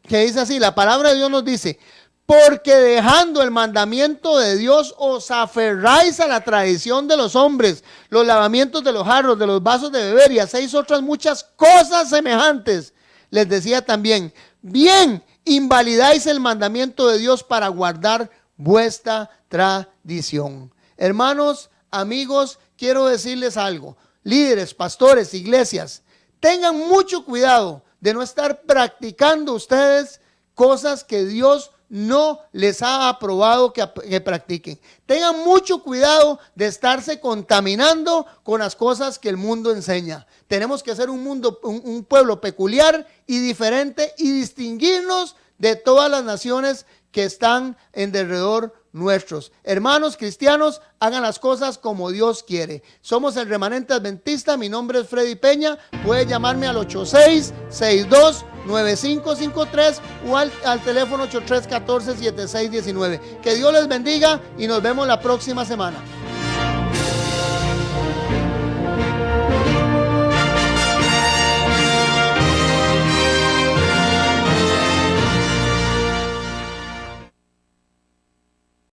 que dice así: la palabra de Dios nos dice: porque dejando el mandamiento de Dios os aferráis a la tradición de los hombres, los lavamientos de los jarros, de los vasos de beber, y hacéis otras muchas cosas semejantes. Les decía también: bien, invalidáis el mandamiento de Dios para guardar vuestra tradición. Hermanos, amigos, quiero decirles algo. Líderes, pastores, iglesias, tengan mucho cuidado de no estar practicando ustedes cosas que Dios no les ha aprobado que practiquen. Tengan mucho cuidado de estarse contaminando con las cosas que el mundo enseña. Tenemos que ser un pueblo peculiar y diferente, y distinguirnos de todas las naciones que están en derredor nuestros. Hermanos cristianos, hagan las cosas como Dios quiere. Somos el Remanente Adventista. Mi nombre es Freddy Peña. Puede llamarme al 8662-9553 o al teléfono 8314-7619. Que Dios les bendiga y nos vemos la próxima semana.